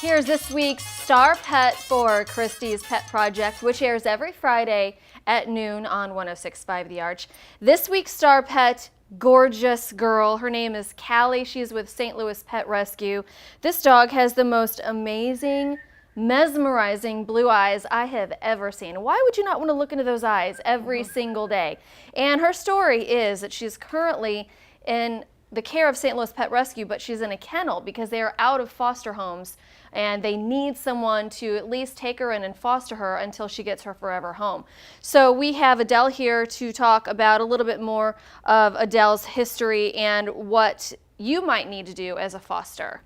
Here's this week's star pet for Christy's Pet Project, which airs every Friday at noon on 106.5 The Arch. This week's star pet, gorgeous girl. Her name is Callie. She's with St. Louis Pet Rescue. This dog has the most amazing, mesmerizing blue eyes I have ever seen. Why would you not want to look into those eyes every single day? And her story is that she's currently in the care of St. Louis Pet Rescue, but she's in a kennel because they are out of foster homes and they need someone to at least take her in and foster her until she gets her forever home. So we have Adele here to talk about a little bit more of Adele's history and what you might need to do as a foster.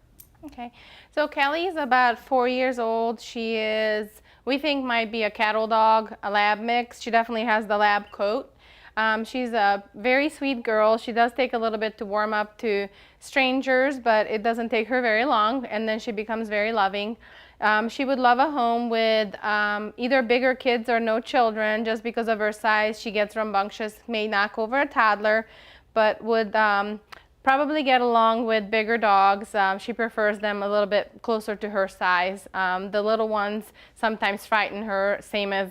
Okay, so Callie is about 4 years old. She is, we think, might be a cattle dog, a lab mix. She definitely has the lab coat. She's a very sweet girl. She does take a little bit to warm up to strangers, but it doesn't take her very long, and then she becomes very loving. She would love a home with either bigger kids or no children. Just because of her size, she gets rambunctious, may knock over a toddler, but would probably get along with bigger dogs. She prefers them a little bit closer to her size. The little ones sometimes frighten her, same as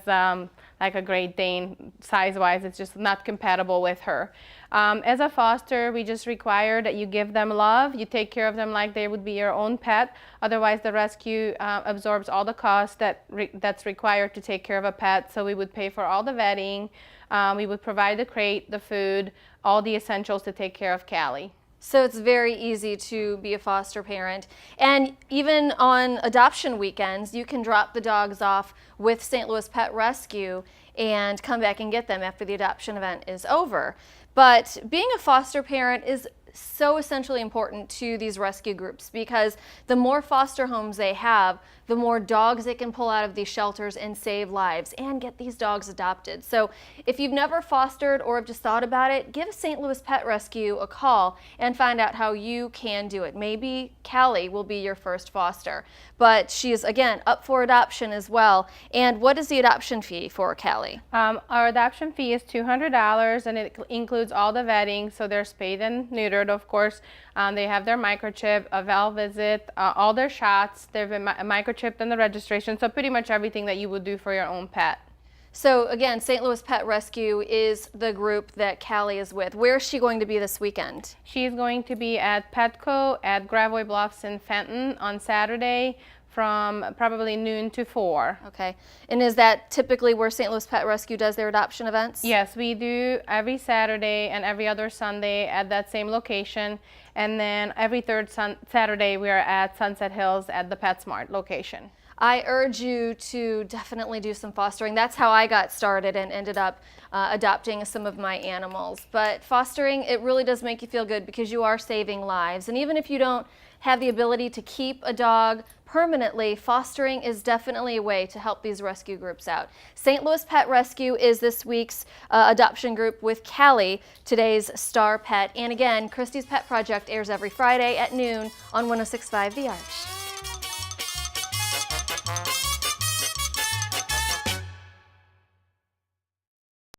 like a Great Dane. Size-wise, it's just not compatible with her. As a foster, we just require that you give them love, you take care of them like they would be your own pet. Otherwise, the rescue absorbs all the costs that's required to take care of a pet. So we would pay for all the vetting, we would provide the crate, the food, all the essentials to take care of Callie. So it's very easy to be a foster parent. And even on adoption weekends, you can drop the dogs off with St. Louis Pet Rescue and come back and get them after the adoption event is over. But being a foster parent is so essentially important to these rescue groups because the more foster homes they have, the more dogs they can pull out of these shelters and save lives and get these dogs adopted. So if you've never fostered or have just thought about it, give St. Louis Pet Rescue a call and find out how you can do it. Maybe Callie will be your first foster, but she is, again, up for adoption as well. And what is the adoption fee for Callie? Our adoption fee is $200, and it includes all the vetting, so they're spayed and neutered, of course. They have their microchip, a val visit, all their shots. They've been microchipped in the registration, so pretty much everything that you would do for your own pet. So again, St. Louis Pet Rescue is the group that Callie is with. Where is she going to be this weekend? She's going to be at Petco at Gravois Bluffs in Fenton on Saturday from probably noon to 4. Okay. And is that typically where St. Louis Pet Rescue does their adoption events? Yes, we do every Saturday and every other Sunday at that same location. And then every third Saturday we are at Sunset Hills at the PetSmart location. I urge you to definitely do some fostering. That's how I got started and ended up adopting some of my animals. But fostering, it really does make you feel good because you are saving lives. And even if you don't have the ability to keep a dog permanently, fostering is definitely a way to help these rescue groups out. St. Louis Pet Rescue is this week's adoption group with Callie, today's star pet. And again, Christy's Pet Project airs every Friday at noon on 106.5 The Arch.